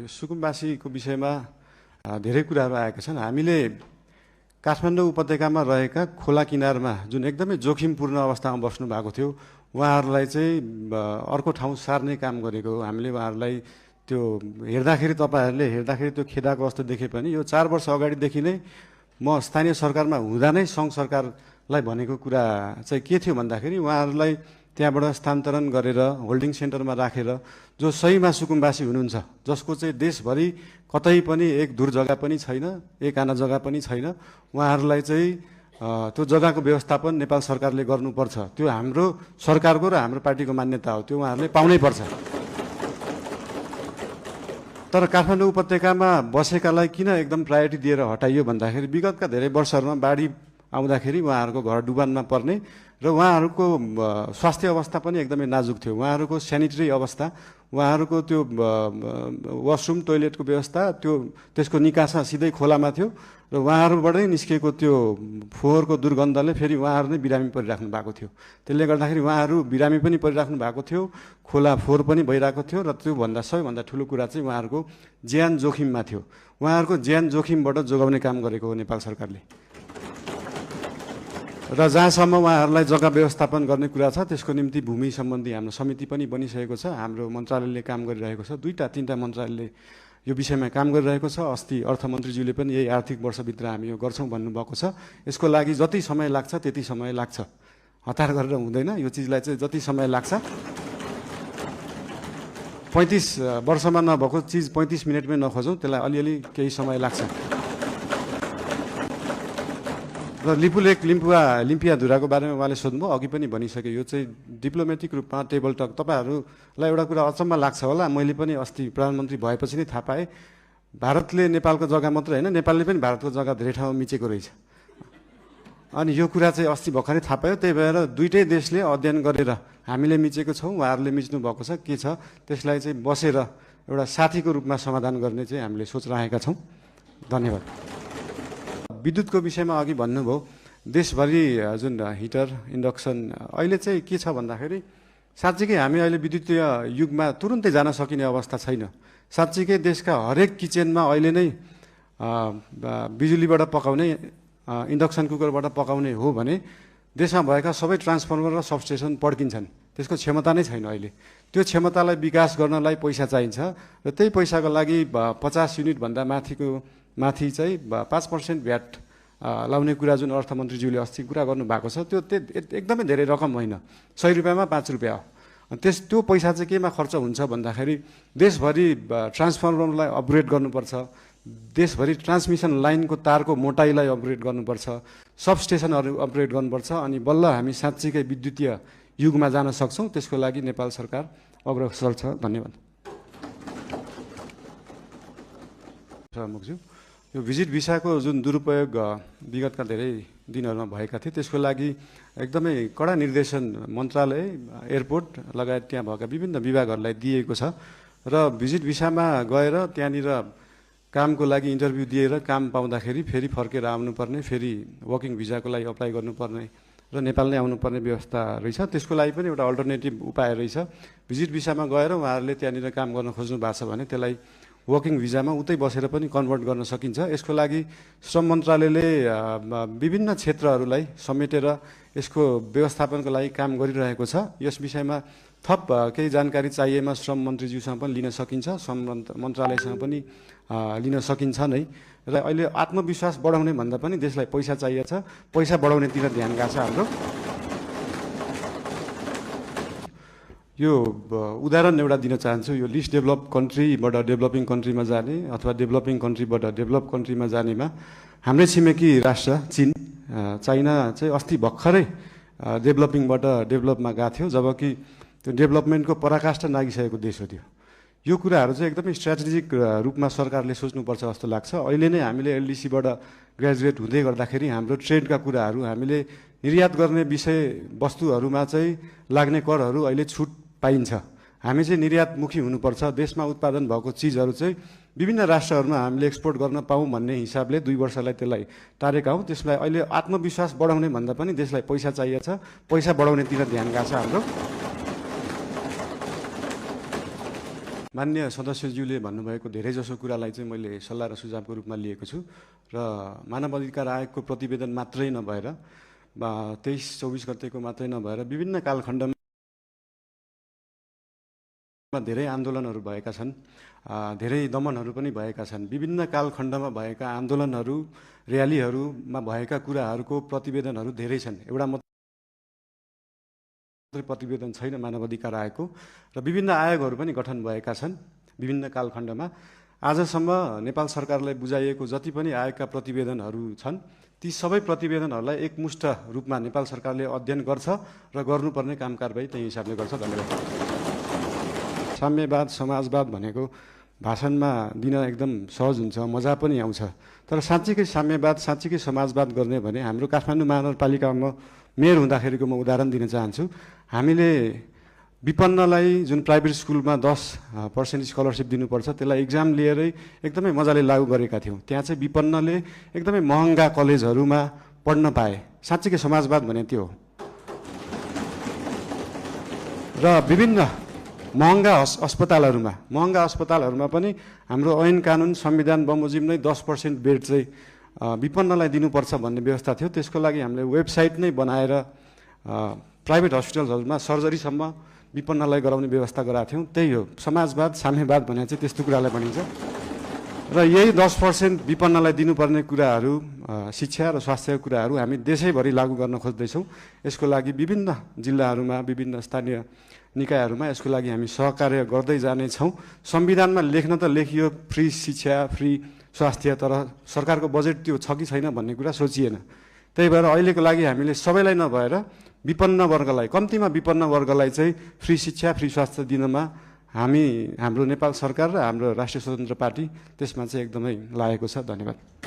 यो सुकुम्बासीको विषयमा धेरै कुराहरू आएका छन्। हामीले काठमाडौँ उपत्यकामा रहेका खोला किनारमा जुन एकदमै जोखिमपूर्ण अवस्थामा बस्नु भएको थियो, उहाँहरूलाई चाहिँ अर्को ठाउँ सार्ने काम गरेको हो। हामीले उहाँहरूलाई त्यो हेर्दाखेरि, तपाईँहरूले हेर्दाखेरि त्यो खेदाको अवस्था देखे पनि यो 4 वर्ष अगाडिदेखि नै म स्थानीय सरकारमा हुँदा नै सङ्घ सरकारलाई भनेको कुरा चाहिँ के थियो भन्दाखेरि उहाँहरूलाई त्यहाँबाट स्थानान्तरण गरेर होल्डिङ सेन्टरमा राखेर जो सहीमा सुकुम्बासी हुनुहुन्छ, जसको चाहिँ देशभरि कतै पनि एक दूर जग्गा पनि छैन, एक आना जग्गा पनि छैन, उहाँहरूलाई चाहिँ त्यो जग्गाको व्यवस्थापन नेपाल सरकारले गर्नुपर्छ। त्यो हाम्रो सरकारको र हाम्रो पार्टीको मान्यता हो, त्यो उहाँहरूले पाउनै पर्छ। तर काठमाडौँ उपत्यकामा बसेकालाई किन एकदम प्रायोरिटी दिएर हटाइयो भन्दाखेरि विगतका धेरै वर्षहरूमा बाढी आउँदाखेरि उहाँहरूको घर डुबानमा पर्ने र उहाँहरूको स्वास्थ्य अवस्था पनि एकदमै नाजुक थियो। उहाँहरूको सेनिटरी अवस्था, उहाँहरूको त्यो वासरुम टोइलेटको व्यवस्था त्यसको निकासा सिधै खोलामा थियो र उहाँहरूबाटै निस्केको त्यो फोहोरको दुर्गन्धले फेरि उहाँहरू नै बिरामी परिराख्नु भएको थियो। त्यसले गर्दाखेरि उहाँहरू बिरामी पनि परिराख्नु भएको थियो, खोला फोहोर पनि भइरहेको थियो र त्योभन्दा सबैभन्दा ठुलो कुरा चाहिँ उहाँहरूको ज्यान जोखिममा थियो। उहाँहरूको ज्यान जोखिमबाट जोगाउने काम गरेको हो नेपाल सरकारले। र जहाँसम्म उहाँहरूलाई जग्गा व्यवस्थापन गर्ने कुरा छ त्यसको निम्ति भूमि सम्बन्धी हाम्रो समिति पनि बनिसकेको छ। हाम्रो मन्त्रालयले काम गरिरहेको छ, 2-3 मन्त्रालयले यो विषयमा काम गरिरहेको छ। अस्ति अर्थमन्त्रीज्यूले पनि यही आर्थिक वर्षभित्र हामी यो गर्छौँ भन्नुभएको छ। यसको लागि जति समय लाग्छ त्यति समय लाग्छ, हतार गरेर हुँदैन। यो चिजलाई चाहिँ जति समय लाग्छ, 35 वर्षमा नभएको चिज 35 मिनटमै नखोजौँ, त्यसलाई अलिअलि केही समय लाग्छ। र लिपुलेक लिम्पियाधुराको बारेमा उहाँले सोध्नुभयो, अघि पनि भनिसके। यो चाहिँ डिप्लोमेटिक रूपमा टेबल टक। तपाईँहरूलाई एउटा कुरा अचम्म लाग्छ होला, मैले पनि अस्ति प्रधानमन्त्री भएपछि नै थाहा पाएँ, भारतले नेपालको जग्गा मात्रै होइन, नेपालले पनि भारतको जग्गा धेरै ठाउँमा मिचेको रहेछ। अनि यो कुरा चाहिँ अस्ति भर्खरै थाहा पायो। त्यही भएर दुईटै देशले अध्ययन गरेर हामीले मिचेको छौँ, उहाँहरूले मिच्नु भएको छ, के छ त्यसलाई चाहिँ बसेर एउटा साथीको रूपमा समाधान गर्ने चाहिँ हामीले सोच राखेका छौँ। धन्यवाद। विद्युतको विषयमा अघि भन्नुभयो, देशभरि जुन हिटर इन्डक्सन अहिले चाहिँ के छ भन्दाखेरि साँच्चीकै हामी अहिले विद्युतीय युगमा तुरुन्तै जान सकिने अवस्था छैन। साँच्चीकै देशका हरेक किचनमा अहिले नै बिजुलीबाट पकाउने, इन्डक्सन कुकरबाट पकाउने हो भने देशमा भएका सबै ट्रान्सफर्मर र सबस्टेसन पड्किन्छन्। त्यसको क्षमता नै छैन अहिले। त्यो क्षमतालाई विकास गर्नलाई पैसा चाहिन्छ र त्यही पैसाको लागि 50 युनिटभन्दा माथि चाहिँ 5% भ्याट लाउने कुरा जुन अर्थमन्त्रीज्यूले अस्ति कुरा गर्नुभएको छ, त्यो एकदमै धेरै रकम होइन। 100 रुपियाँमा 5 रुपियाँ हो। त्यो पैसा चाहिँ केमा खर्च हुन्छ भन्दाखेरि देशभरि ट्रान्सफर्मरलाई अपग्रेड गर्नुपर्छ, देशभरि ट्रान्समिसन लाइनको तारको मोटाइलाई अपग्रेड गर्नुपर्छ, सबस्टेसनहरू अपग्रेड गर्नुपर्छ। अनि बल्ल हामी साँच्चीकै विद्युतीय युगमा जान सक्छौँ। त्यसको लागि नेपाल सरकार अग्रसर छ। धन्यवाद। मुखज्यू, यो भिजिट भिसाको जुन दुरुपयोग विगतका धेरै दिनहरूमा भएका थिए, त्यसको लागि एकदमै कडा निर्देशन मन्त्रालय, एयरपोर्ट लगायत त्यहाँ भएका विभिन्न विभागहरूलाई दिएको छ। र भिजिट भिसामा गएर त्यहाँनिर कामको लागि इन्टरभ्यू दिएर काम पाउँदाखेरि फेरि फर्केर आउनुपर्ने, फेरि वर्किङ भिजाको लागि अप्लाई गर्नुपर्ने र नेपाल नै आउनुपर्ने व्यवस्था रहेछ। त्यसको लागि पनि एउटा अल्टरनेटिभ उपाय रहेछ। भिजिट भिसामा गएर उहाँहरूले त्यहाँनिर काम गर्न खोज्नु भएको छ भने त्यसलाई वर्किङ भिजामा उतै बसेर पनि कन्भर्ट गर्न सकिन्छ। यसको लागि श्रम मन्त्रालयले विभिन्न क्षेत्रहरूलाई समेटेर यसको व्यवस्थापनको लागि काम गरिरहेको छ। यस विषयमा थप केही जानकारी चाहिएमा श्रम मन्त्रीज्यूसँग पनि लिन सकिन्छ, श्रम मन्त्रालयसँग पनि लिन सकिन्छ नै। र अहिले आत्मविश्वास बढाउने भन्दा पनि देशलाई पैसा चाहिएको छ, पैसा बढाउनेतिर ध्यान गएको छ हाम्रो। यो उदाहरण एउटा दिन चाहन्छु। यो लिस्ट डेभलप कन्ट्रीबाट डेभलपिङ कन्ट्रीमा जाने अथवा डेभलपिङ कन्ट्रीबाट डेभलप कन्ट्रीमा जानेमा हाम्रै छिमेकी राष्ट्र चाइना चाहिँ अस्ति भर्खरै डेभलपिङबाट डेभलपमा गएको थियो, जबकि त्यो डेभलपमेन्टको पराकाष्ठा नागिसकेको देश हो त्यो। यो कुराहरू चाहिँ एकदमै स्ट्राटेजिक रूपमा सरकारले सोच्नुपर्छ जस्तो लाग्छ। अहिले नै हामीले एलडिसीबाट ग्रेजुएट हुँदै गर्दाखेरि हाम्रो ट्रेडका कुराहरू, हामीले निर्यात गर्ने विषय वस्तुहरूमा चाहिँ लाग्ने करहरू अहिले छुट पाइन्छ। हामी चाहिँ निर्यातमुखी हुनुपर्छ। देशमा उत्पादन भएको चिजहरू चाहिँ विभिन्न राष्ट्रहरूमा हामीले एक्सपोर्ट गर्न पाऊँ भन्ने हिसाबले 2 वर्षलाई त्यसलाई टारेका हौँ। त्यसलाई अहिले आत्मविश्वास बढाउने भन्दा पनि देशलाई पैसा चाहिएको छ, पैसा बढाउनेतिर ध्यान गएको छ हाम्रो। मान्य सदस्यज्यूले भन्नुभएको धेरैजसो कुरालाई चाहिँ मैले सल्लाह र सुझावको रूपमा लिएको छु र मानव अधिकार आयोगको प्रतिवेदन मात्रै नभएर 23-24 गतेको मात्रै नभएर विभिन्न कालखण्डमा धेरै आन्दोलनहरू भएका छन्, धेरै दमनहरू पनि भएका छन्। विभिन्न कालखण्डमा भएका आन्दोलनहरू, र्यालीहरूमा भएका कुराहरूको प्रतिवेदनहरू धेरै छन्। एउटा मात्रै प्रतिवेदन छैन मानव अधिकार आयोगको र विभिन्न आयोगहरू पनि गठन भएका छन् विभिन्न कालखण्डमा। आजसम्म नेपाल सरकारलाई बुझाइएको जति पनि आयोगका प्रतिवेदनहरू छन् ती सबै प्रतिवेदनहरूलाई एकमुष्ट रूपमा नेपाल सरकारले अध्ययन गर्छ र गर्नुपर्ने काम कारबाही त्यही हिसाबले गर्छ। धन्यवाद। साम्यवाद समाजवाद भनेको भाषणमा दिन एकदम सहज हुन्छ, मजा पनि आउँछ, तर साँच्चीकै साम्यवाद साँच्चीकै समाजवाद गर्ने भने हाम्रो काठमाडौँ महानगरपालिकामा मेयर हुँदाखेरिको म उदाहरण दिन चाहन्छु। हामीले विपन्नलाई जुन प्राइभेट स्कुलमा 10% स्कलरसिप दिनुपर्छ त्यसलाई इक्जाम लिएरै एकदमै मजाले लागू गरेका थियौँ। त्यहाँ चाहिँ विपन्नले एकदमै महँगा कलेजहरूमा पढ्न पाए। साँच्चीकै समाजवाद भने त्यो हो। र विभिन्न महँगा अस्पतालहरूमा पनि हाम्रो ऐन कानुन संविधान बमोजिम नै 10% बेड चाहिँ विपन्नलाई दिनुपर्छ भन्ने व्यवस्था थियो। त्यसको लागि हामीले वेबसाइट नै बनाएर प्राइभेट हस्पिटलहरूमा सर्जरीसम्म विपन्नलाई गराउने व्यवस्था गराएको थियौँ। त्यही हो समाजवाद साम्यवाद भने चाहिँ त्यस्तो कुरालाई भनिन्छ। र यही 10% विपन्नलाई दिनुपर्ने कुराहरू, शिक्षा र स्वास्थ्यका कुराहरू हामी देशैभरि लागू गर्न खोज्दैछौँ। यसको लागि विभिन्न जिल्लाहरूमा विभिन्न स्थानीय निकायहरूमा यसको लागि हामी सहकार्य गर्दै जानेछौँ। संविधानमा लेख्न त लेखियो फ्री शिक्षा, फ्री स्वास्थ्य, तर सरकारको बजेट त्यो छ कि छैन भन्ने कुरा सोचिएन। त्यही भएर अहिलेको लागि हामीले सबैलाई नभएर विपन्न वर्गलाई, कम्तीमा विपन्न वर्गलाई चाहिँ फ्री शिक्षा फ्री स्वास्थ्य दिनमा हाम्रो नेपाल सरकार र हाम्रो राष्ट्रिय स्वतन्त्र पार्टी त्यसमा चाहिँ एकदमै लागेको छ। धन्यवाद।